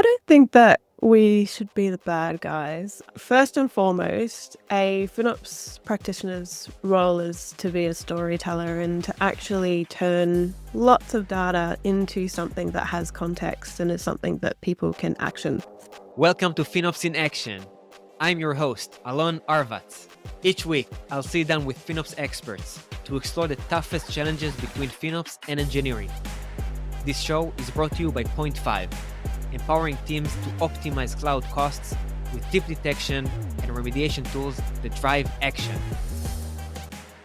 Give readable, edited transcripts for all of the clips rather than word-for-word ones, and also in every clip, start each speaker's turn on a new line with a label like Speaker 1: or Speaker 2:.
Speaker 1: I don't think that we should be the bad guys. First and foremost, a FinOps practitioner's role is to be a storyteller and to actually turn lots of data into something that has context and is something that people can action.
Speaker 2: Welcome to FinOps in Action. I'm your host, Alon Arvatz. Each week, I'll sit down with FinOps experts to explore the toughest challenges between FinOps and engineering. This show is brought to you by Point 5, empowering teams to optimize cloud costs with deep detection and remediation tools that drive action.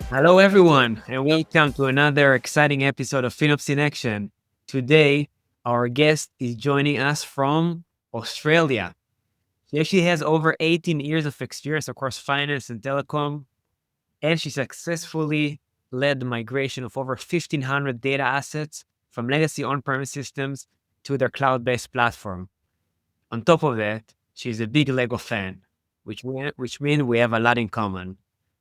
Speaker 2: Hello, everyone, and welcome to another exciting episode of FinOps in Action. Today, our guest is joining us from Australia. She actually has over 18 years of experience across finance and telecom, and she successfully led the migration of over 1,500 data assets from legacy on-premise systems to their cloud-based platform. On top of that, she's a big Lego fan, which means we have a lot in common.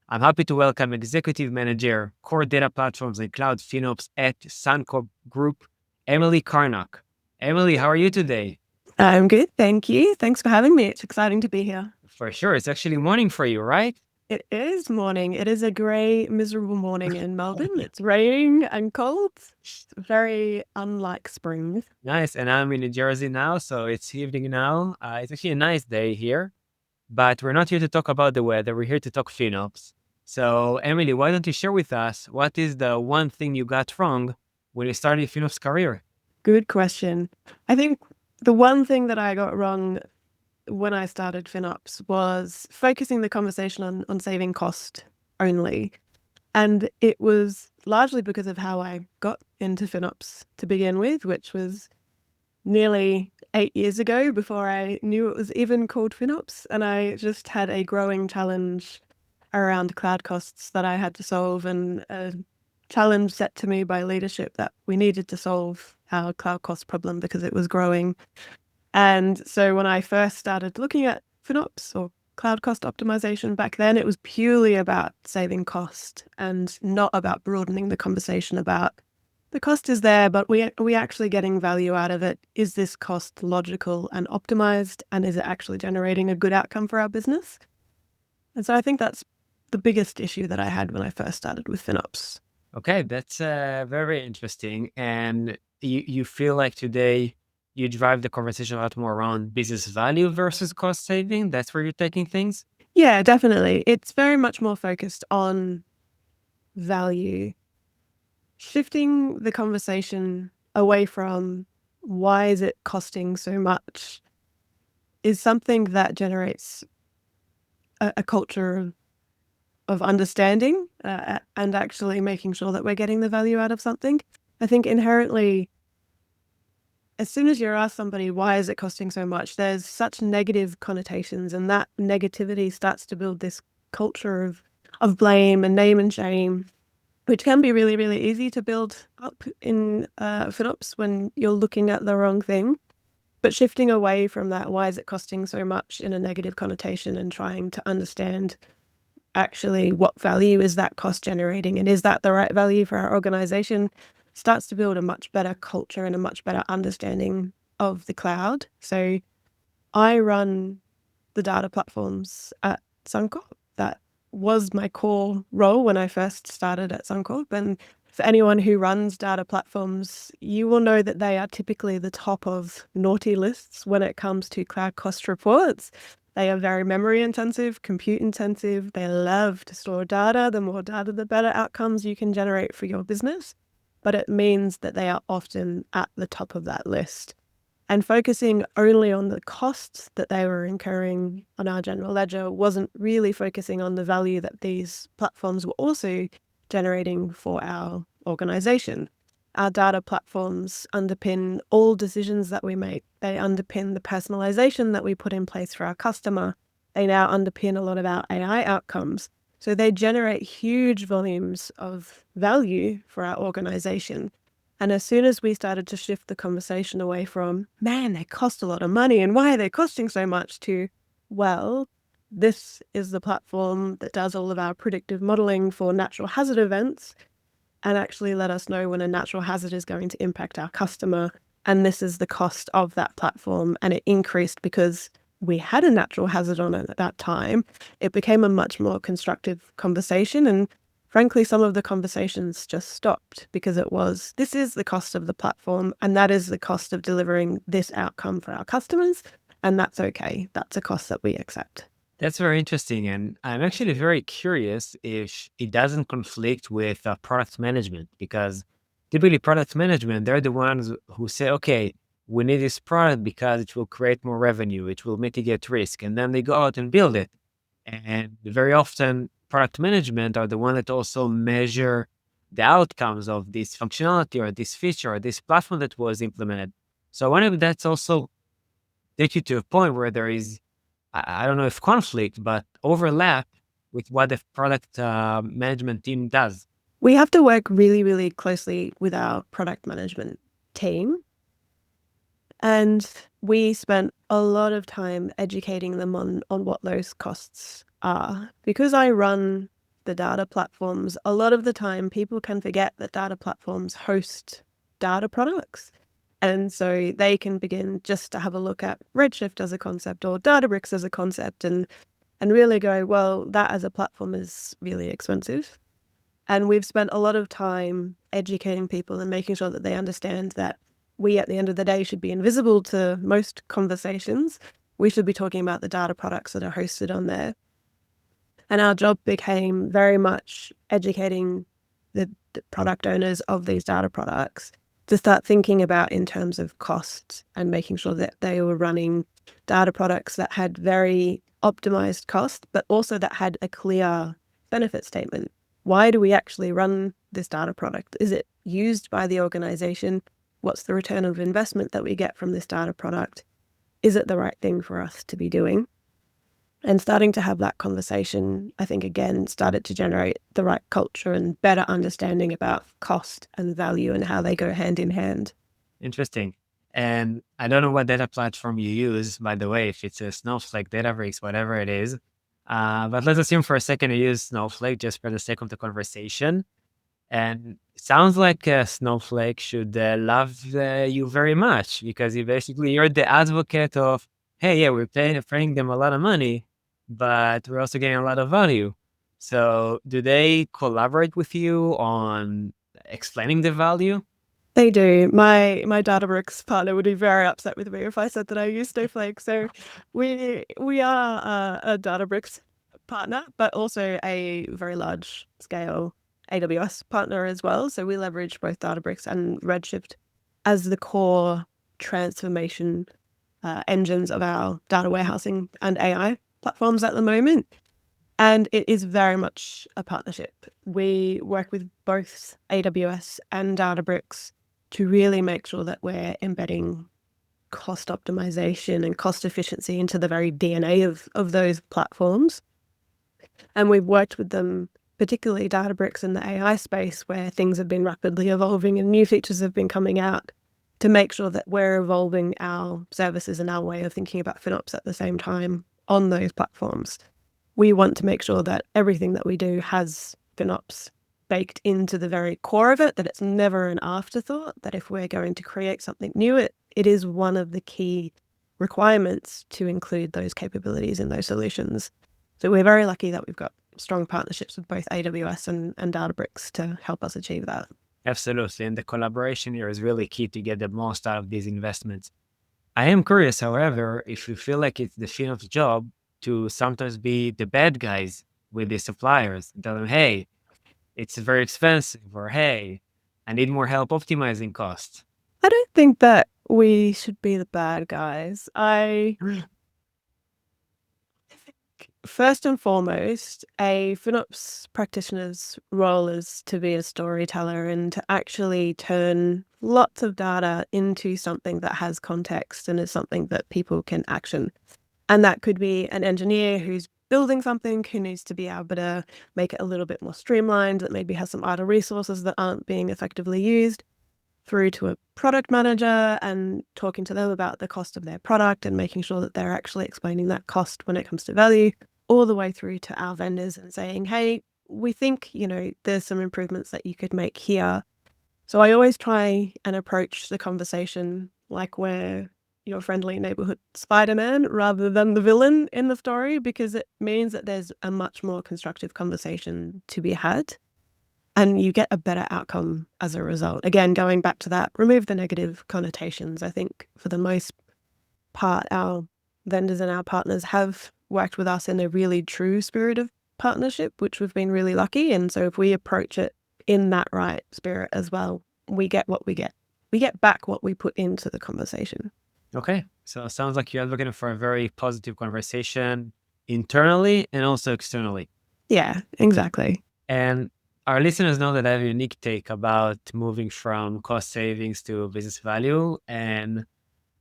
Speaker 2: I'm happy to welcome Executive Manager, Core Data Platforms and Cloud FinOps at Suncorp Group, Emily Cornock. Emily, how are you today?
Speaker 1: I'm good, thank you. Thanks for having me. It's exciting to be here.
Speaker 2: For sure. It's actually morning for you, right?
Speaker 1: It is morning. It is a grey, miserable morning in Melbourne. It's raining and cold. It's very unlike spring.
Speaker 2: Nice. And I'm in New Jersey now, so it's evening now. It's actually a nice day here, but we're not here to talk about the weather. We're here to talk FinOps. So, Emily, why don't you share with us what is the one thing you got wrong when you started your FinOps career?
Speaker 1: Good question. I think the one thing that I got wrong when I started FinOps was focusing the conversation on saving cost only. And it was largely because of how I got into FinOps to begin with, which was nearly 8 years ago before I knew it was even called FinOps. And I just had a growing challenge around cloud costs that I had to solve, and a challenge set to me by leadership that we needed to solve our cloud cost problem because it was growing. And so when I first started looking at FinOps or cloud cost optimization back then, it was purely about saving cost and not about broadening the conversation about the cost is there, but we actually getting value out of it. Is this cost logical and optimized? And is it actually generating a good outcome for our business? And so I think that's the biggest issue that I had when I first started with FinOps.
Speaker 2: Okay, that's very interesting. And you feel like today you drive the conversation a lot more around business value versus cost saving. That's where you're taking things.
Speaker 1: Yeah, definitely. It's very much more focused on value. Shifting the conversation away from why is it costing so much is something that generates a culture of understanding and actually making sure that we're getting the value out of something. I think inherently, as soon as you're asked somebody, why is it costing so much, there's such negative connotations, and that negativity starts to build this culture of blame and name and shame, which can be really, really easy to build up in FinOps when you're looking at the wrong thing. But shifting away from that, why is it costing so much in a negative connotation, and trying to understand actually what value is that cost generating, and is that the right value for our organization, starts to build a much better culture and a much better understanding of the cloud. So I run the data platforms at Suncorp. That was my core role when I first started at Suncorp. And for anyone who runs data platforms, you will know that they are typically the top of naughty lists when it comes to cloud cost reports. They are very memory intensive, compute intensive. They love to store data. The more data, the better outcomes you can generate for your business. But it means that they are often at the top of that list. And focusing only on the costs that they were incurring on our general ledger wasn't really focusing on the value that these platforms were also generating for our organization. Our data platforms underpin all decisions that we make. They underpin the personalization that we put in place for our customer. They now underpin a lot of our AI outcomes. So they generate huge volumes of value for our organization. And as soon as we started to shift the conversation away from, man, they cost a lot of money and why are they costing so much, to, well, this is the platform that does all of our predictive modeling for natural hazard events and actually let us know when a natural hazard is going to impact our customer and this is the cost of that platform. And it increased because we had a natural hazard on it at that time. It became a much more constructive conversation. And frankly, some of the conversations just stopped because it was, this is the cost of the platform, and that is the cost of delivering this outcome for our customers. And that's okay. That's a cost that we accept.
Speaker 2: That's very interesting. And I'm actually very curious if it doesn't conflict with product management, because typically product management, they're the ones who say, okay, we need this product because it will create more revenue, it will mitigate risk. And then they go out and build it. And very often product management are the one that also measure the outcomes of this functionality or this feature or this platform that was implemented. So I wonder if that's also take you to a point where there is, I don't know if conflict, but overlap with what the product management team does.
Speaker 1: We have to work really, really closely with our product management team. And we spent a lot of time educating them on what those costs are. Because I run the data platforms, a lot of the time people can forget that data platforms host data products. And so they can begin just to have a look at Redshift as a concept or Databricks as a concept and really go, well, that as a platform is really expensive. And we've spent a lot of time educating people and making sure that they understand that we, at the end of the day, should be invisible to most conversations. We should be talking about the data products that are hosted on there. And our job became very much educating the product owners of these data products to start thinking about in terms of cost and making sure that they were running data products that had very optimized cost, but also that had a clear benefit statement. Why do we actually run this data product? Is it used by the organization? What's the return of investment that we get from this data product? Is it the right thing for us to be doing? And starting to have that conversation, I think, again, started to generate the right culture and better understanding about cost and value and how they go hand in hand.
Speaker 2: Interesting. And I don't know what data platform you use, by the way, if it's a Snowflake, Databricks, whatever it is. But let's assume for a second you use Snowflake just for the sake of the conversation. And it sounds like Snowflake should love you very much, because you're the advocate of, hey, yeah, we're paying them a lot of money, but we're also getting a lot of value. So do they collaborate with you on explaining the value?
Speaker 1: They do. My Databricks partner would be very upset with me if I said that I use Snowflake. So we are a Databricks partner, but also a very large scale AWS partner as well. So we leverage both Databricks and Redshift as the core transformation engines of our data warehousing and AI platforms at the moment. And it is very much a partnership. We work with both AWS and Databricks to really make sure that we're embedding cost optimization and cost efficiency into the very DNA of those platforms. And we've worked with them, particularly Databricks in the AI space, where things have been rapidly evolving and new features have been coming out, to make sure that we're evolving our services and our way of thinking about FinOps at the same time on those platforms. We want to make sure that everything that we do has FinOps baked into the very core of it, that it's never an afterthought, that if we're going to create something new, it is one of the key requirements to include those capabilities in those solutions. So we're very lucky that we've got strong partnerships with both AWS and Databricks to help us achieve that.
Speaker 2: Absolutely. And the collaboration here is really key to get the most out of these investments. I am curious, however, if you feel like it's the FinOps job to sometimes be the bad guys with the suppliers, tell them, hey, it's very expensive, or hey, I need more help optimizing costs.
Speaker 1: I don't think that we should be the bad guys. I think first and foremost, a FinOps practitioner's role is to be a storyteller and to actually turn lots of data into something that has context and is something that people can action. And that could be an engineer who's building something who needs to be able to make it a little bit more streamlined, that maybe has some idle resources that aren't being effectively used, through to a product manager and talking to them about the cost of their product and making sure that they're actually explaining that cost when it comes to value, all the way through to our vendors and saying, hey, we think, there's some improvements that you could make here. So I always try and approach the conversation like we're your friendly neighborhood Spider-Man rather than the villain in the story, because it means that there's a much more constructive conversation to be had and you get a better outcome as a result. Again, going back to that, remove the negative connotations. I think for the most part, our vendors and our partners have worked with us in a really true spirit of partnership, which we've been really lucky. And so if we approach it in that right spirit as well, we get what we get. We get back what we put into the conversation.
Speaker 2: Okay. So it sounds like you're advocating for a very positive conversation internally and also externally.
Speaker 1: Yeah, exactly.
Speaker 2: And our listeners know that I have a unique take about moving from cost savings to business value. And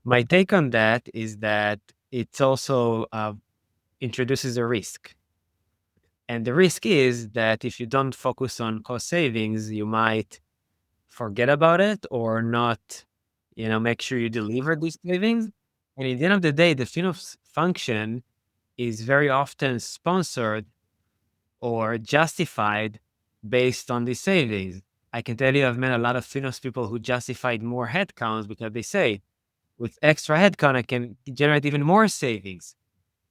Speaker 2: my take on that is that it also introduces a risk. And the risk is that if you don't focus on cost savings, you might forget about it or not, make sure you deliver these savings. And at the end of the day, the FinOps function is very often sponsored or justified based on these savings. I can tell you I've met a lot of FinOps people who justified more headcounts because they say, with extra headcount, I can generate even more savings.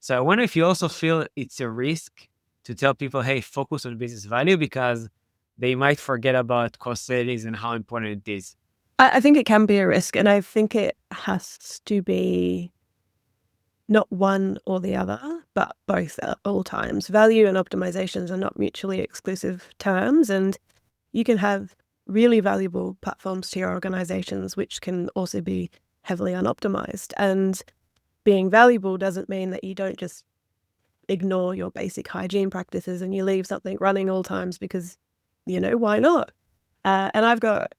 Speaker 2: So I wonder if you also feel it's a risk to tell people, hey, focus on business value, because they might forget about cost savings and how important it is.
Speaker 1: I think it can be a risk, and I think it has to be not one or the other, but both at all times. Value and optimizations are not mutually exclusive terms, and you can have really valuable platforms to your organizations, which can also be heavily unoptimized. And being valuable doesn't mean that you don't just ignore your basic hygiene practices and you leave something running all times because, why not? And I've got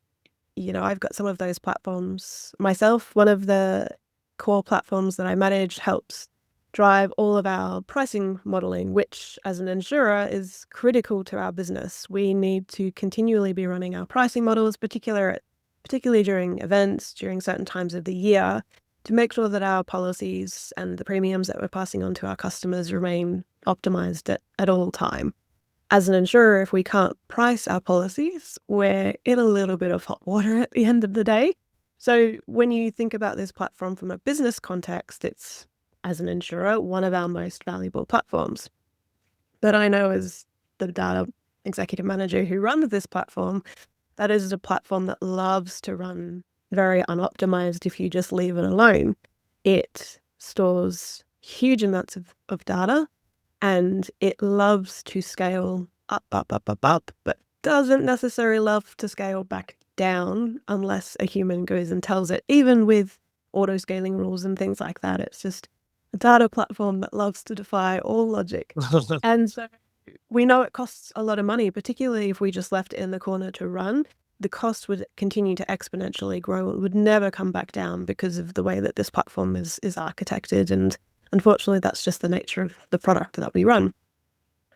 Speaker 1: some of those platforms myself. One of the core platforms that I manage helps drive all of our pricing modeling, which as an insurer is critical to our business. We need to continually be running our pricing models, particularly during events, during certain times of the year, to make sure that our policies and the premiums that we're passing on to our customers remain optimized at all time. As an insurer, if we can't price our policies, we're in a little bit of hot water at the end of the day. So when you think about this platform from a business context, it's, as an insurer, one of our most valuable platforms. But I know as the data executive manager who runs this platform, that is a platform that loves to run very unoptimized if you just leave it alone. It stores huge amounts of data, and it loves to scale up, but doesn't necessarily love to scale back down unless a human goes and tells it, even with auto-scaling rules and things like that. It's just a data platform that loves to defy all logic. And so we know it costs a lot of money, particularly if we just left it in the corner to run. The cost would continue to exponentially grow. It would never come back down because of the way that this platform is architected. And unfortunately, that's just the nature of the product that we run.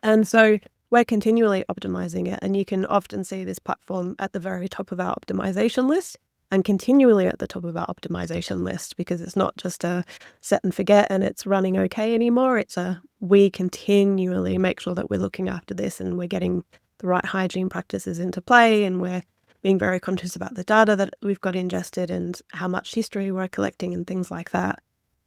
Speaker 1: And so we're continually optimizing it. And you can often see this platform at the very top of our optimization list and continually at the top of our optimization list, because it's not just a set and forget and it's running okay anymore. It's we continually make sure that we're looking after this and we're getting the right hygiene practices into play, and we're being very conscious about the data that we've got ingested and how much history we're collecting and things like that.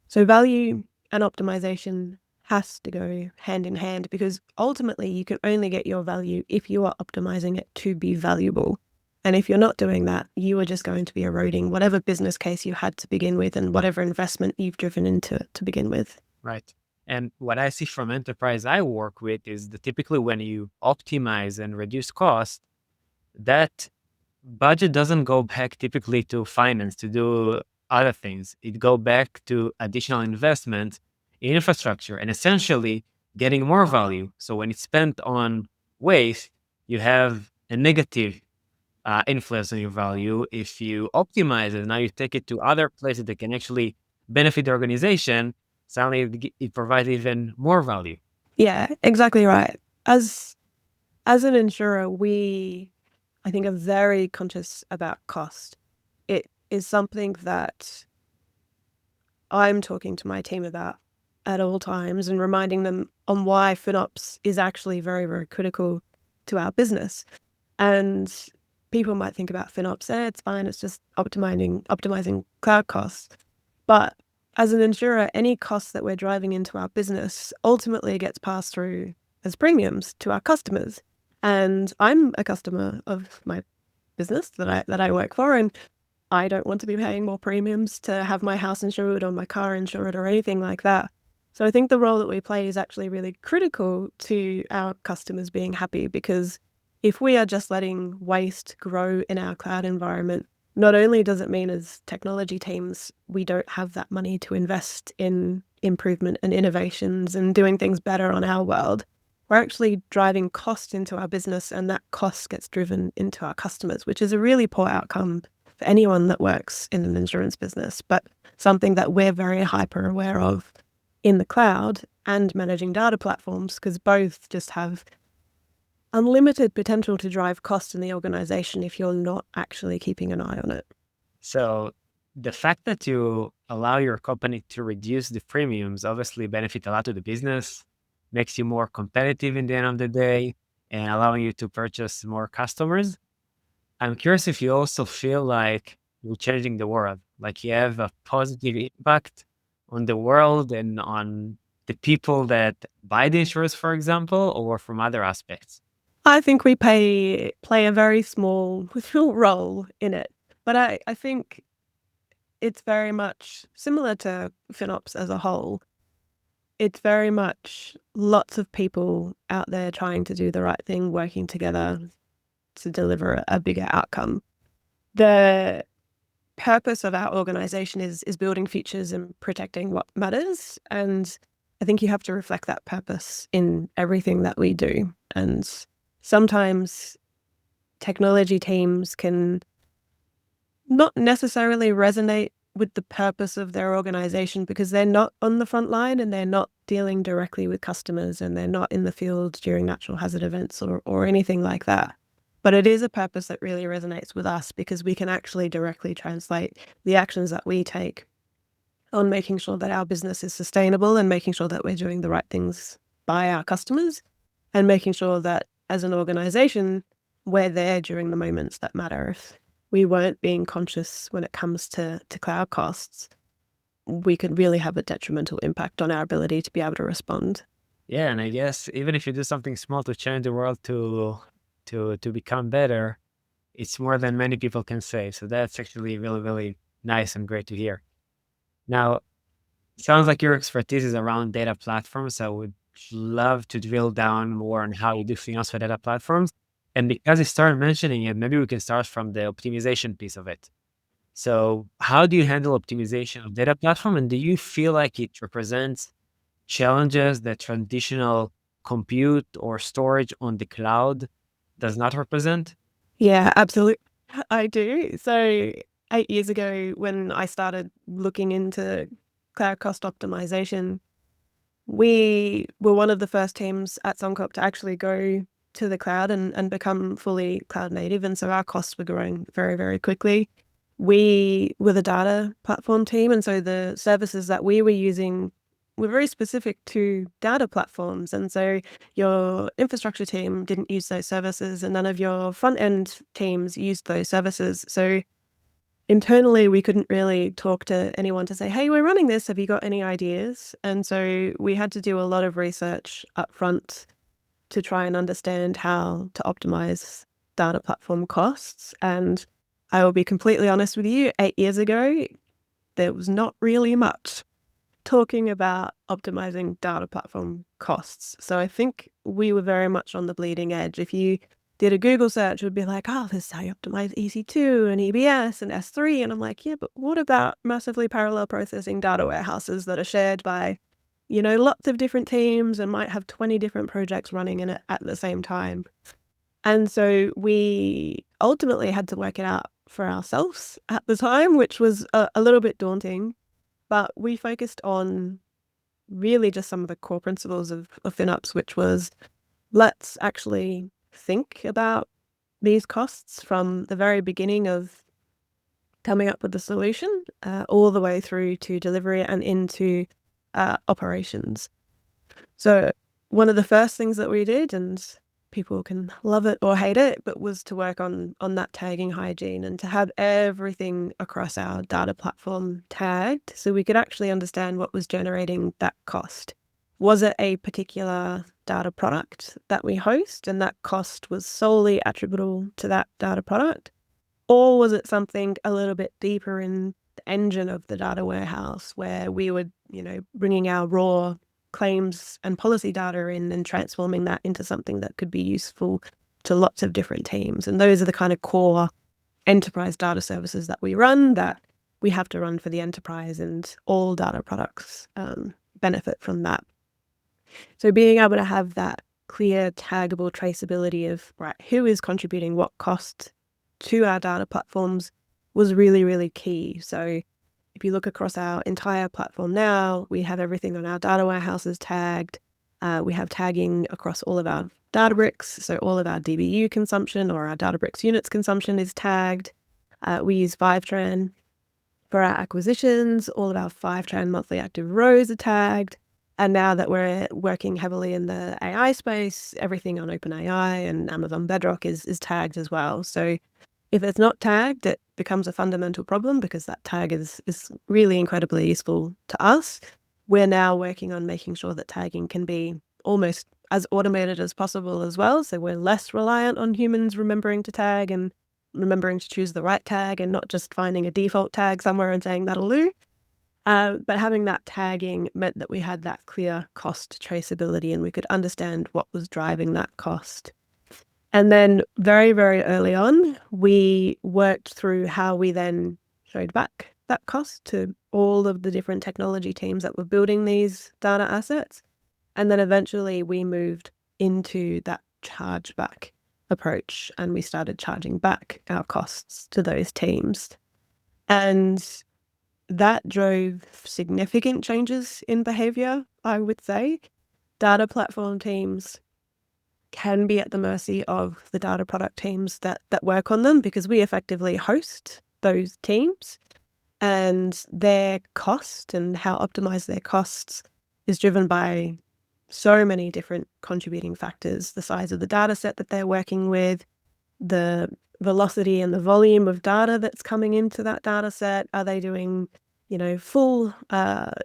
Speaker 1: So value and optimization has to go hand in hand, because ultimately you can only get your value if you are optimizing it to be valuable. And if you're not doing that, you are just going to be eroding whatever business case you had to begin with and whatever investment you've driven into it to begin with.
Speaker 2: Right. And what I see from enterprise I work with is that typically when you optimize and reduce cost, that budget doesn't go back typically to finance to do other things. It go back to additional investment in infrastructure and essentially getting more value. So when it's spent on waste, you have a negative influence on your value. If you optimize it, now you take it to other places that can actually benefit the organization, suddenly it provides even more value.
Speaker 1: Yeah, exactly right. As an insurer, I think, are very conscious about cost. It is something that I'm talking to my team about at all times and reminding them on why FinOps is actually very, very critical to our business. And people might think about FinOps, it's fine, it's just optimizing cloud costs. But as an insurer, any costs that we're driving into our business ultimately gets passed through as premiums to our customers. And I'm a customer of my business that I work for, and I don't want to be paying more premiums to have my house insured or my car insured or anything like that. So I think the role that we play is actually really critical to our customers being happy, because if we are just letting waste grow in our cloud environment, not only does it mean as technology teams, we don't have that money to invest in improvement and innovations and doing things better on our world. We're actually driving cost into our business, and that cost gets driven into our customers, which is a really poor outcome for anyone that works in an insurance business, but something that we're very hyper aware of in the cloud and managing data platforms, because both just have unlimited potential to drive cost in the organization if you're not actually keeping an eye on it.
Speaker 2: So the fact that you allow your company to reduce the premiums obviously benefit a lot to the business, makes you more competitive in the end of the day, and allowing you to purchase more customers. I'm curious if you also feel like you're changing the world, like you have a positive impact on the world and on the people that buy the insurance, for example, or from other aspects.
Speaker 1: I think we play a very small role in it, but I think it's very much similar to FinOps as a whole. It's very much lots of people out there trying to do the right thing, working together to deliver a bigger outcome. The purpose of our organization is building features and protecting what matters. And I think you have to reflect that purpose in everything that we do. And sometimes technology teams can not necessarily resonate with the purpose of their organization because they're not on the front line and they're not dealing directly with customers and they're not in the field during natural hazard events or anything like that. But it is a purpose that really resonates with us because we can actually directly translate the actions that we take on making sure that our business is sustainable and making sure that we're doing the right things by our customers and making sure that as an organization, we're there during the moments that matter. If we weren't being conscious when it comes to cloud costs, we could really have a detrimental impact on our ability to be able to respond.
Speaker 2: Yeah, and I guess even if you do something small to change the world to become better, it's more than many people can say. So that's actually really, really nice and great to hear. Now, sounds like your expertise is around data platforms. I would love to drill down more on how you do things for data platforms. And because you started mentioning it, maybe we can start from the optimization piece of it. So how do you handle optimization of data platform? And do you feel like it represents challenges that traditional compute or storage on the cloud does not represent?
Speaker 1: Yeah, absolutely. I do. So 8 years ago, when I started looking into cloud cost optimization, we were one of the first teams at Suncorp to actually go to the cloud and become fully cloud native. And so our costs were growing very, very quickly. We were the data platform team. And so the services that we were using were very specific to data platforms. And so your infrastructure team didn't use those services and none of your front end teams used those services. So internally, we couldn't really talk to anyone to say, hey, we're running this. Have you got any ideas? And so we had to do a lot of research up front to try and understand how to optimize data platform costs. And I will be completely honest with you, 8 years ago, there was not really much talking about optimizing data platform costs. So I think we were very much on the bleeding edge. If you did a Google search, it would be like, oh, this is how you optimize EC2 and EBS and S3. And I'm like, yeah, but what about massively parallel processing data warehouses that are shared by, lots of different teams and might have 20 different projects running in it at the same time? And so we ultimately had to work it out for ourselves at the time, which was a little bit daunting. But we focused on really just some of the core principles of FinOps, which was let's actually think about these costs from the very beginning of coming up with the solution all the way through to delivery and into operations. So one of the first things that we did, and people can love it or hate it, but was to work on that tagging hygiene and to have everything across our data platform tagged so we could actually understand what was generating that cost. Was it a particular data product that we host and that cost was solely attributable to that data product? Or was it something a little bit deeper in the engine of the data warehouse where we were, bringing our raw claims and policy data in and transforming that into something that could be useful to lots of different teams? And those are the kind of core enterprise data services that we run, that we have to run for the enterprise, and all data products benefit from that. So being able to have that clear, taggable traceability of, right, who is contributing what cost to our data platforms was really, really key. So if you look across our entire platform now, we have everything on our data warehouses tagged. We have tagging across all of our Databricks. So all of our DBU consumption or our Databricks units consumption is tagged. We use Fivetran for our acquisitions. All of our Fivetran monthly active rows are tagged. And now that we're working heavily in the AI space, everything on OpenAI and Amazon Bedrock is tagged as well. So if it's not tagged, it becomes a fundamental problem because that tag is really incredibly useful to us. We're now working on making sure that tagging can be almost as automated as possible as well. So we're less reliant on humans remembering to tag and remembering to choose the right tag and not just finding a default tag somewhere and saying that'll do. But having that tagging meant that we had that clear cost traceability and we could understand what was driving that cost. And then very, very early on, we worked through how we then showed back that cost to all of the different technology teams that were building these data assets. And then eventually we moved into that chargeback approach and we started charging back our costs to those teams. And that drove significant changes in behavior, I would say. Data platform teams can be at the mercy of the data product teams that work on them because we effectively host those teams, and their cost and how optimized their costs is driven by so many different contributing factors: the size of the data set that they're working with, the velocity and the volume of data that's coming into that data set. Are they doing, full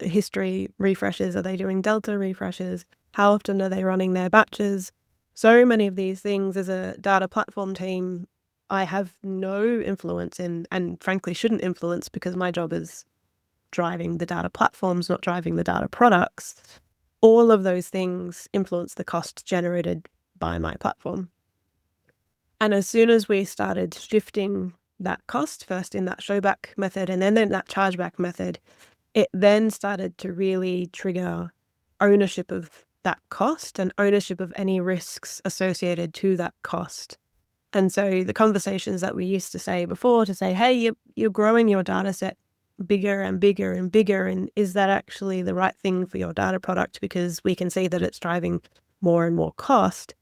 Speaker 1: history refreshes? Are they doing delta refreshes? How often are they running their batches? So many of these things as a data platform team, I have no influence in, and frankly shouldn't influence because my job is driving the data platforms, not driving the data products. All of those things influence the cost generated by my platform. And as soon as we started shifting that cost, first in that showback method and then in that chargeback method, it then started to really trigger ownership of that cost and ownership of any risks associated to that cost. And so the conversations that we used to say before to say, hey, you're growing your data set bigger and bigger and bigger, and is that actually the right thing for your data product because we can see that it's driving more and more cost?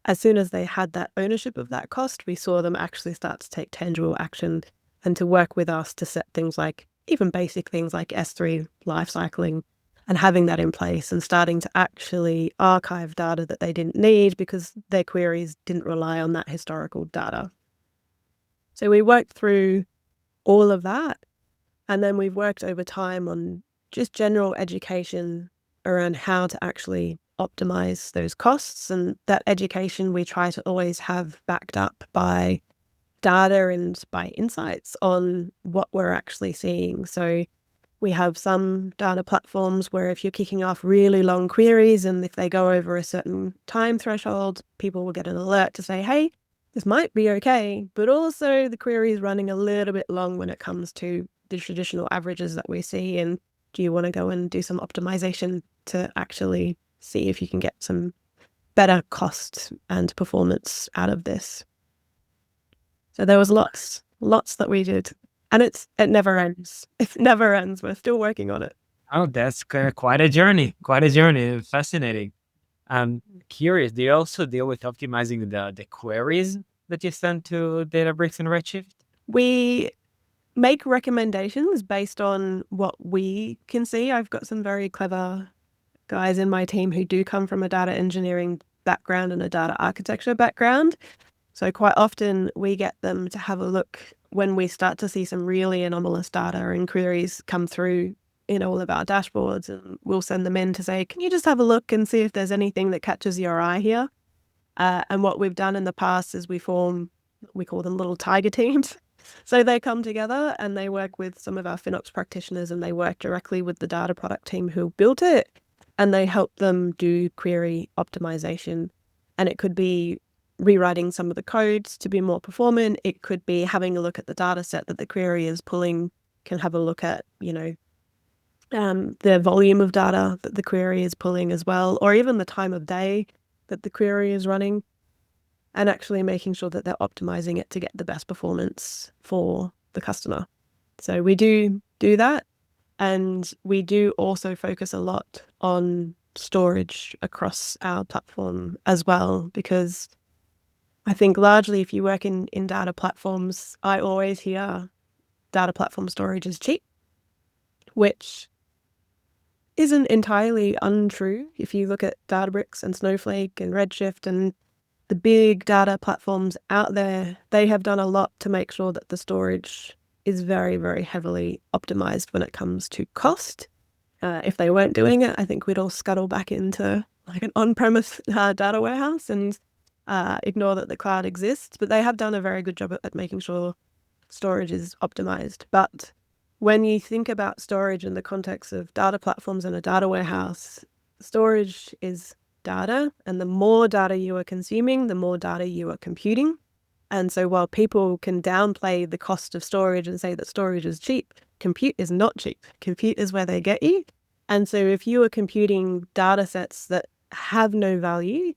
Speaker 1: As soon as they had that ownership of that cost, we saw them actually start to take tangible action and to work with us to set things like, even basic things like S3 lifecycling, and having that in place and starting to actually archive data that they didn't need because their queries didn't rely on that historical data. So we worked through all of that, and then we've worked over time on just general education around how to actually optimize those costs. And that education we try to always have backed up by data and by insights on what we're actually seeing. So we have some data platforms where if you're kicking off really long queries and if they go over a certain time threshold, people will get an alert to say, hey, this might be okay, but also the query is running a little bit long when it comes to the traditional averages that we see. And do you want to go and do some optimization to actually see if you can get some better cost and performance out of this? So there was lots that we did. And it never ends. It never ends. We're still working on it.
Speaker 2: Oh, that's quite a journey. Quite a journey. Fascinating. I'm curious, do you also deal with optimizing the queries that you send to Databricks and Redshift?
Speaker 1: We make recommendations based on what we can see. I've got some very clever guys in my team who do come from a data engineering background and a data architecture background. So quite often we get them to have a look when we start to see some really anomalous data and queries come through in all of our dashboards, and we'll send them in to say, can you just have a look and see if there's anything that catches your eye here? And what we've done in the past is we call them little tiger teams. So they come together and they work with some of our FinOps practitioners, and they work directly with the data product team who built it, and they help them do query optimization. And it could be rewriting some of the codes to be more performant. It could be having a look at the data set that the query is pulling, can have a look at, the volume of data that the query is pulling as well, or even the time of day that the query is running, and actually making sure that they're optimizing it to get the best performance for the customer. So we do that. And we do also focus a lot on storage across our platform as well, because I think largely if you work in data platforms, I always hear data platform storage is cheap, which isn't entirely untrue. If you look at Databricks and Snowflake and Redshift and the big data platforms out there, they have done a lot to make sure that the storage is very, very heavily optimized when it comes to cost. If they weren't doing it, I think we'd all scuttle back into like an on-premise data warehouse and ignore that the cloud exists. But they have done a very good job at making sure storage is optimized. But when you think about storage in the context of data platforms and a data warehouse, storage is data, and the more data you are consuming, the more data you are computing. And so while people can downplay the cost of storage and say that storage is cheap, compute is not cheap. Compute is where they get you. And so if you are computing data sets that have no value,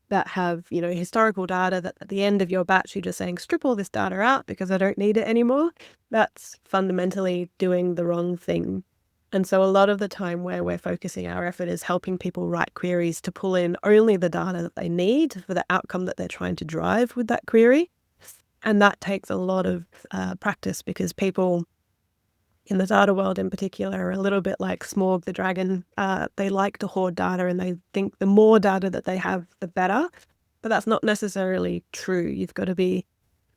Speaker 1: that have, historical data that at the end of your batch, you're just saying, strip all this data out because I don't need it anymore, that's fundamentally doing the wrong thing. And so a lot of the time where we're focusing our effort is helping people write queries to pull in only the data that they need for the outcome that they're trying to drive with that query. And that takes a lot of practice, because people in the data world in particular are a little bit like Smorg the dragon. They like to hoard data, and they think the more data that they have, the better. But that's not necessarily true. You've got to be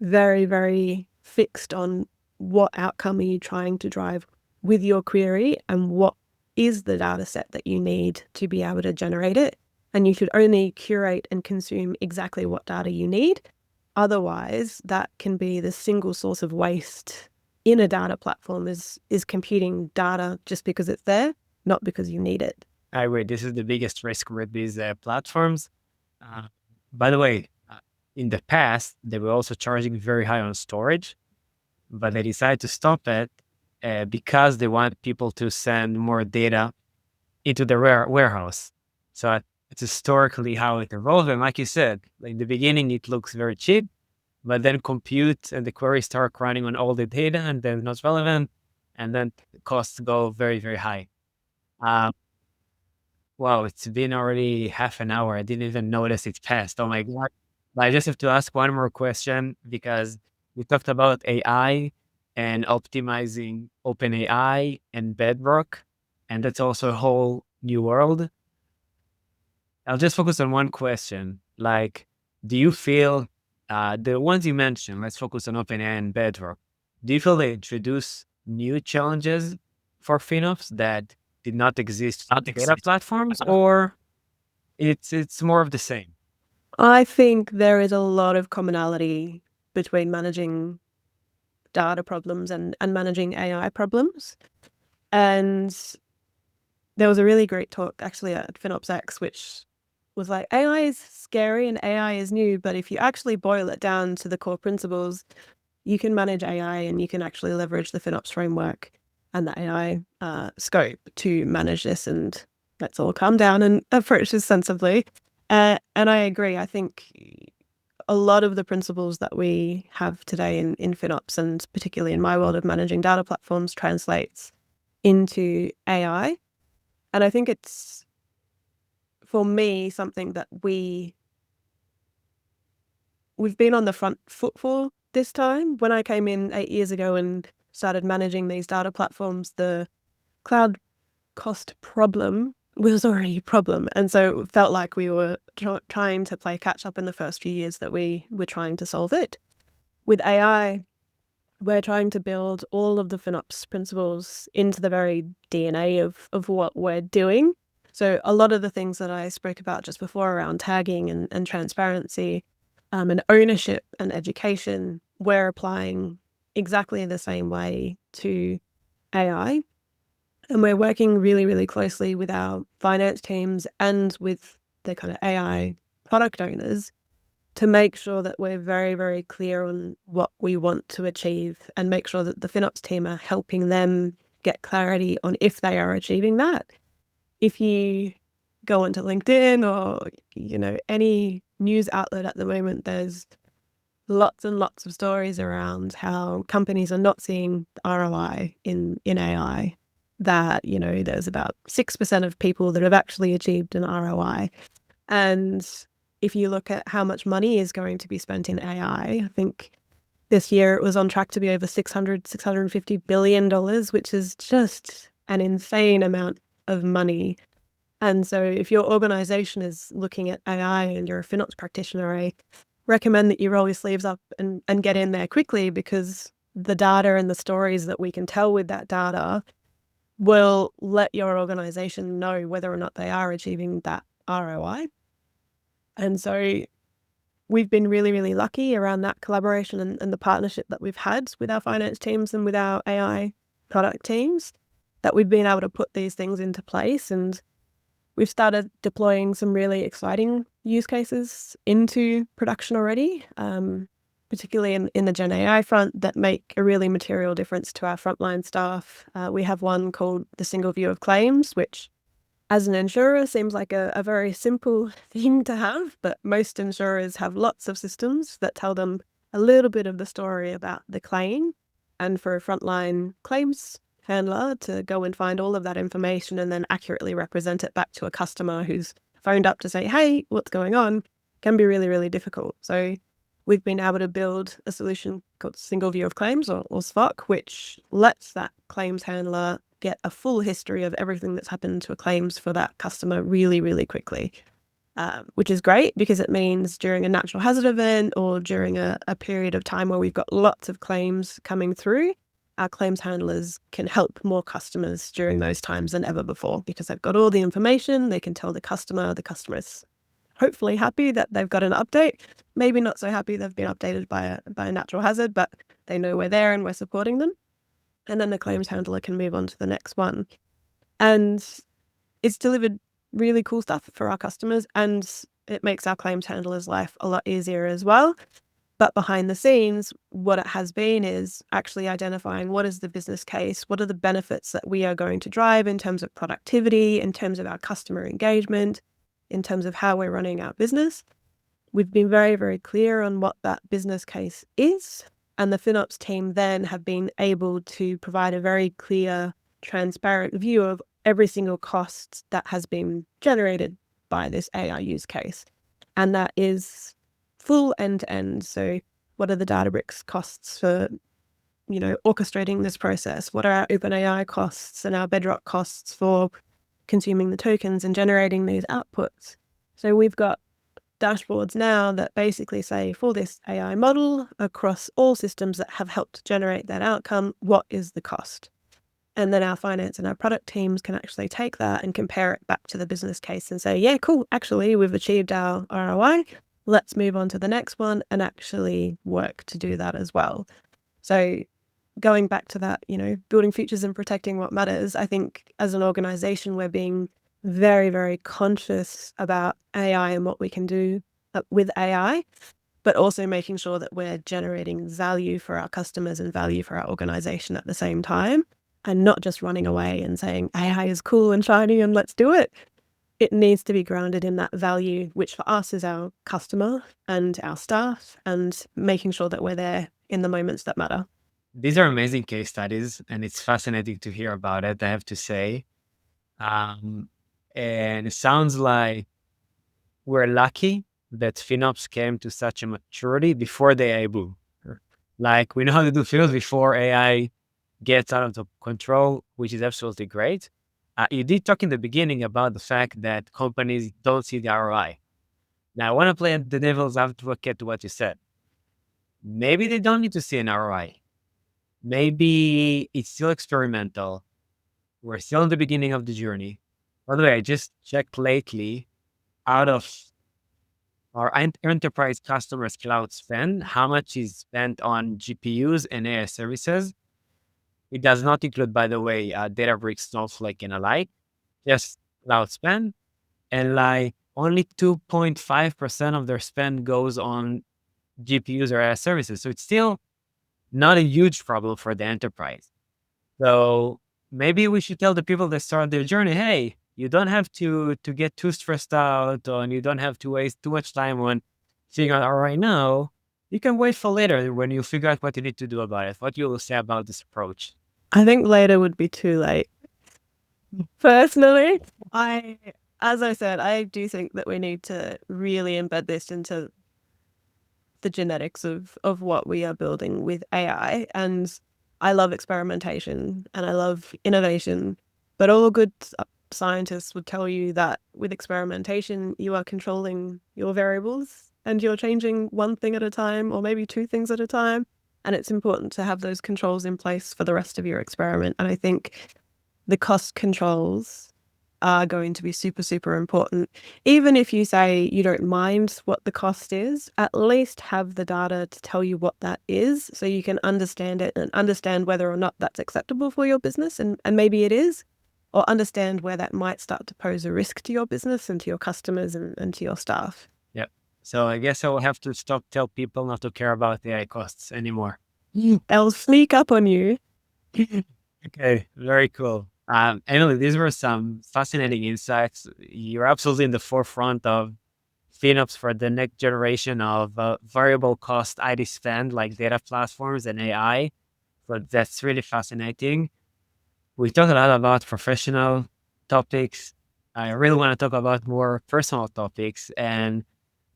Speaker 1: very, very fixed on what outcome are you trying to drive with your query and what is the data set that you need to be able to generate it. And you should only curate and consume exactly what data you need. Otherwise, that can be the single source of waste in a data platform, is computing data just because it's there, not because you need it.
Speaker 3: I agree. This is the biggest risk with these platforms. By the way, in the past, they were also charging very high on storage, but they decided to stop it because they want people to send more data into the warehouse. So it's historically how it evolved. And like you said, like in the beginning, it looks very cheap, but then compute and the queries start running on all the data, and then not relevant, and then the costs go very, very high. Wow, it's been already half an hour. I didn't even notice it passed. Oh my God. I just have to ask one more question, because we talked about AI and optimizing OpenAI and Bedrock, and that's also a whole new world. I'll just focus on one question. Like, do you feel the ones you mentioned, let's focus on OpenAI and Bedrock, do you feel they introduce new challenges for FinOps that did not exist on data platforms, or it's more of the same?
Speaker 1: I think there is a lot of commonality between managing data problems and managing AI problems. And there was a really great talk actually at FinOps X, which was like, AI is scary and AI is new, but if you actually boil it down to the core principles, you can manage AI and you can actually leverage the FinOps framework and the AI scope to manage this, and let's all calm down and approach this sensibly. And I agree. I think a lot of the principles that we have today in FinOps, and particularly in my world of managing data platforms, translates into AI. And I think it's, for me, something that we've been on the front foot for this time. When I came in 8 years ago and started managing these data platforms, the cloud cost problem was already a problem. And so it felt like we were trying to play catch up in the first few years that we were trying to solve it. With AI, we're trying to build all of the FinOps principles into the very DNA of what we're doing. So a lot of the things that I spoke about just before around tagging and transparency and ownership and education, we're applying exactly the same way to AI. And we're working really, really closely with our finance teams and with the kind of AI product owners to make sure that we're very, very clear on what we want to achieve and make sure that the FinOps team are helping them get clarity on if they are achieving that. If you go onto LinkedIn or, any news outlet at the moment, there's lots and lots of stories around how companies are not seeing ROI in AI. That, there's about 6% of people that have actually achieved an ROI. And if you look at how much money is going to be spent in AI, I think this year it was on track to be over $650 billion, which is just an insane amount of money. And so if your organization is looking at AI and you're a FinOps practitioner, I recommend that you roll your sleeves up and get in there quickly, because the data and the stories that we can tell with that data will let your organization know whether or not they are achieving that ROI. And so we've been really, really lucky around that collaboration and the partnership that we've had with our finance teams and with our AI product teams, that we've been able to put these things into place. And we've started deploying some really exciting use cases into production already, particularly in the Gen AI front, that make a really material difference to our frontline staff. We have one called the single view of claims, which as an insurer seems like a very simple thing to have, but most insurers have lots of systems that tell them a little bit of the story about the claim. And for a frontline claims handler to go and find all of that information and then accurately represent it back to a customer who's phoned up to say, hey, what's going on, can be really, really difficult. So we've been able to build a solution called Single View of Claims, or SVOC, which lets that claims handler get a full history of everything that's happened to a claims for that customer really, really quickly, which is great because it means during a natural hazard event or during a period of time where we've got lots of claims coming through, our claims handlers can help more customers during those times than ever before, because they've got all the information. They can tell the customer's hopefully happy that they've got an update, maybe not so happy they've been updated by a natural hazard, but they know we're there and we're supporting them. And then the claims handler can move on to the next one. And it's delivered really cool stuff for our customers, and it makes our claims handler's life a lot easier as well. But behind the scenes, what it has been is actually identifying what is the business case, what are the benefits that we are going to drive in terms of productivity, in terms of our customer engagement, in terms of how we're running our business. We've been very, very clear on what that business case is. And the FinOps team then have been able to provide a very clear, transparent view of every single cost that has been generated by this AI use case. And that is full end-to-end. So what are the Databricks costs for, orchestrating this process? What are our OpenAI costs and our Bedrock costs for consuming the tokens and generating these outputs? So we've got dashboards now that basically say, for this AI model across all systems that have helped generate that outcome, what is the cost? And then our finance and our product teams can actually take that and compare it back to the business case and say, yeah, cool, actually, we've achieved our ROI. Let's move on to the next one and actually work to do that as well. So going back to that, building features and protecting what matters, I think as an organization, we're being very, very conscious about AI and what we can do with AI, but also making sure that we're generating value for our customers and value for our organization at the same time, and not just running away and saying AI is cool and shiny and let's do it. It needs to be grounded in that value, which for us is our customer and our staff, and making sure that we're there in the moments that matter.
Speaker 3: These are amazing case studies, and it's fascinating to hear about it, I have to say. And it sounds like we're lucky that FinOps came to such a maturity before the AI boom. Like, we know how to do FinOps before AI gets out of the control, which is absolutely great. You did talk in the beginning about the fact that companies don't see the ROI. Now, I want to play the devil's advocate to what you said. Maybe they don't need to see an ROI. Maybe it's still experimental. We're still in the beginning of the journey. By the way, I just checked lately, out of our enterprise customers' cloud spend, how much is spent on GPUs and AI services. It does not include, by the way, Databricks, Snowflake, and alike, just cloud spend. And like only 2.5% of their spend goes on GPUs or AI services. So it's still not a huge problem for the enterprise. So maybe we should tell the people that start their journey, hey, you don't have to get too stressed out, and you don't have to waste too much time on figuring out right now. You can wait for later when you figure out what you need to do about it. What you will say about this approach?
Speaker 1: I think later would be too late. Personally, as I said, I do think that we need to really embed this into the genetics of what we are building with AI. And I love experimentation and I love innovation, but all good scientists would tell you that with experimentation, you are controlling your variables and you're changing one thing at a time or maybe two things at a time. And it's important to have those controls in place for the rest of your experiment. And I think the cost controls are going to be super, super important. Even if you say you don't mind what the cost is, at least have the data to tell you what that is so you can understand it and understand whether or not that's acceptable for your business. And maybe it is, or understand where that might start to pose a risk to your business and to your customers and to your staff.
Speaker 3: Yep. So I guess I will have to stop tell people not to care about AI costs anymore.
Speaker 1: They'll sneak up on you.
Speaker 3: Okay, very cool. Emily, these were some fascinating insights. You're absolutely in the forefront of FinOps for the next generation of variable cost IT spend like data platforms and AI. But that's really fascinating. We talked a lot about professional topics. I really want to talk about more personal topics. And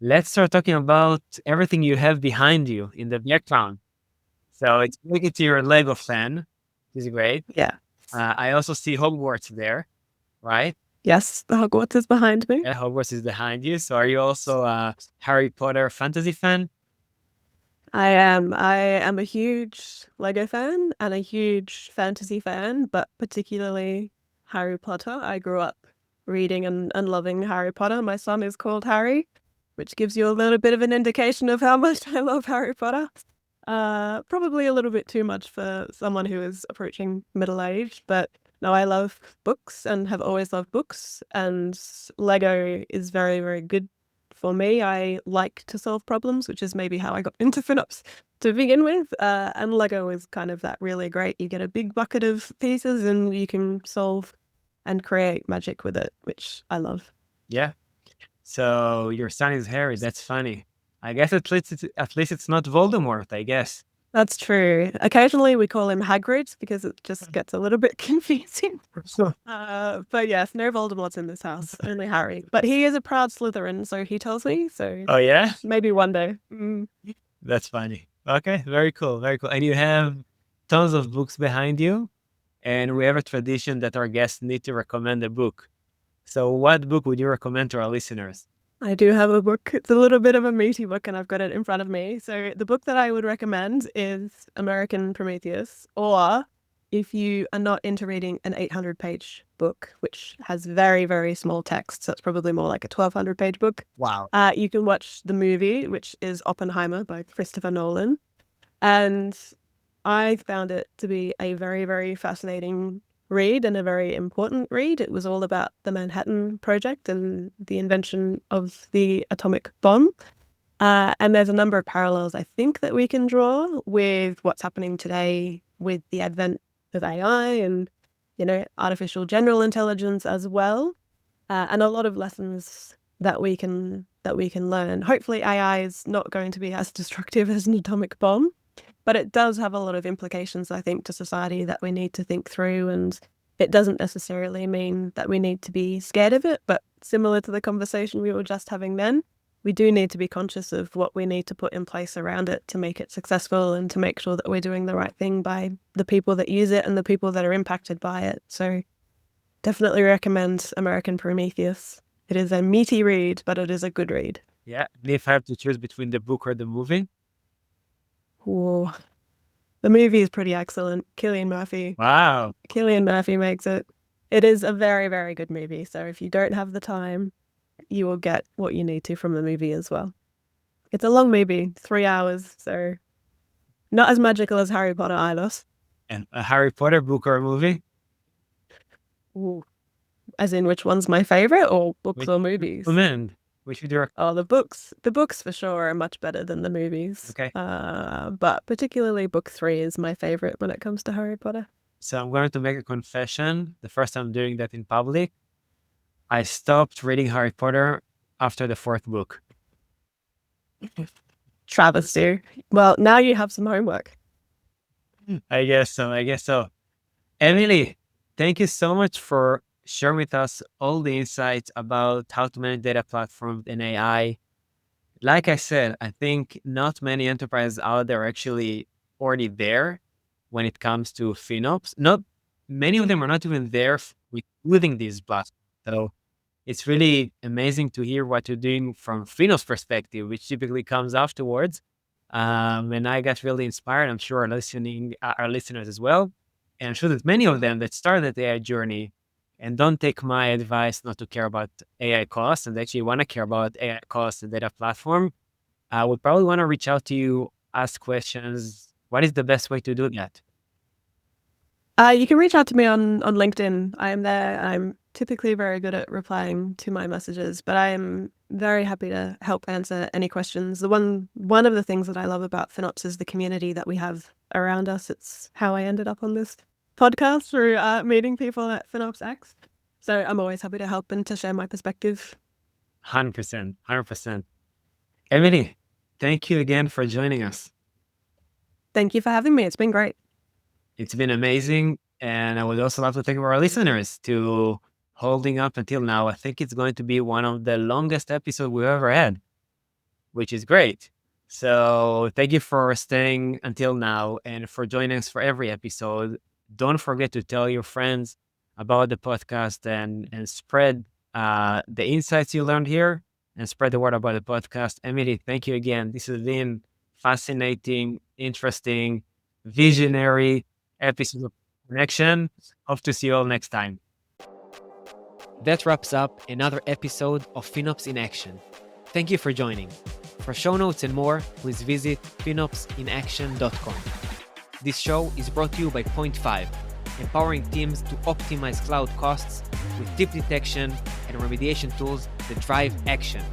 Speaker 3: let's start talking about everything you have behind you in the background. So it's related to your Lego fan, which is great.
Speaker 1: Yeah.
Speaker 3: I also see Hogwarts there, right?
Speaker 1: Yes, the Hogwarts is behind me.
Speaker 3: Yeah, Hogwarts is behind you. So are you also a Harry Potter fantasy fan?
Speaker 1: I am. I am a huge Lego fan and a huge fantasy fan, but particularly Harry Potter. I grew up reading and loving Harry Potter. My son is called Harry, which gives you a little bit of an indication of how much I love Harry Potter. Probably a little bit too much for someone who is approaching middle age, but no, I love books and have always loved books, and Lego is very, very good for me. I like to solve problems, which is maybe how I got into FinOps to begin with. And Lego is kind of that really great. You get a big bucket of pieces and you can solve and create magic with it, which I love.
Speaker 3: Yeah. So your son is Harry. That's funny. I guess at least it's not Voldemort, I guess.
Speaker 1: That's true. Occasionally we call him Hagrid because it just gets a little bit confusing. But yes, no Voldemort's in this house, only Harry. But he is a proud Slytherin, so he tells me. So
Speaker 3: Oh, yeah?
Speaker 1: maybe one day.
Speaker 3: That's funny. Okay, very cool, very cool. And you have tons of books behind you, and we have a tradition that our guests need to recommend a book. So what book would you recommend to our listeners?
Speaker 1: I do have a book. It's a little bit of a meaty book and I've got it in front of me. So the book that I would recommend is American Prometheus, or if you are not into reading an 800-page book, which has very, very small text, so it's probably more like a 1,200-page book.
Speaker 3: Wow.
Speaker 1: You can watch the movie, which is Oppenheimer by Christopher Nolan. And I found it to be a very, very fascinating read and a very important read. It was all about the Manhattan Project and the invention of the atomic bomb. And there's a number of parallels, I think, that we can draw with what's happening today with the advent of AI and, artificial general intelligence as well. And a lot of lessons that we can learn. Hopefully AI is not going to be as destructive as an atomic bomb, but it does have a lot of implications, I think, to society that we need to think through. And it doesn't necessarily mean that we need to be scared of it, but similar to the conversation we were just having then, we do need to be conscious of what we need to put in place around it to make it successful and to make sure that we're doing the right thing by the people that use it and the people that are impacted by it. So Definitely recommend American Prometheus. It is a meaty read, but it is a good read.
Speaker 3: Yeah. And if I have to choose between the book or the movie?
Speaker 1: Ooh. The movie is pretty excellent. Cillian Murphy.
Speaker 3: Wow.
Speaker 1: Cillian Murphy makes it. It is a very, very good movie. So if you don't have the time, you will get what you need to from the movie as well. It's a long movie, 3 hours, so not as magical as Harry Potter either.
Speaker 3: And a Harry Potter book or movie?
Speaker 1: Ooh. As in which one's my favorite, or books or movies?
Speaker 3: Recommend. Which would you recommend?
Speaker 1: Oh, the books. The books for sure are much better than the movies.
Speaker 3: Okay.
Speaker 1: But particularly book 3 is my favorite when it comes to Harry Potter.
Speaker 3: So I'm going to make a confession. The first time doing that in public, I stopped reading Harry Potter after the 4th book.
Speaker 1: Travesty. Well, now you have some homework.
Speaker 3: I guess so. Emily, thank you so much for sharing with us all the insights about how to manage data platforms and AI. Like I said, I think not many enterprises out there are actually already there when it comes to FinOps. Not many of them are not even there with using these platforms. So it's really amazing to hear what you're doing from FinOps perspective, which typically comes afterwards. And I got really inspired. I'm sure our listeners as well. And I'm sure that many of them that started the AI journey and don't take my advice not to care about AI costs and actually want to care about AI costs and data platform, would probably want to reach out to you, ask questions. What is the best way to do that?
Speaker 1: You can reach out to me on LinkedIn. I am there. I'm typically very good at replying to my messages, but I am very happy to help answer any questions. One of the things that I love about FinOps is the community that we have around us. It's how I ended up on this podcast through meeting people at FinOps X. So I'm always happy to help and to share my perspective.
Speaker 3: 100%. Emily, thank you again for joining us.
Speaker 1: Thank you for having me. It's been great.
Speaker 3: It's been amazing. And I would also love to thank our listeners to holding up until now. I think it's going to be one of the longest episodes we've ever had, which is great. So thank you for staying until now and for joining us for every episode. Don't forget to tell your friends about the podcast and spread the insights you learned here and spread the word about the podcast. Emily, thank you again. This has been fascinating, interesting, visionary episode of Connection. Hope to see you all next time.
Speaker 2: That wraps up another episode of FinOps in Action. Thank you for joining. For show notes and more, please visit finopsinaction.com. This show is brought to you by Point 5, empowering teams to optimize cloud costs with deep detection and remediation tools that drive action.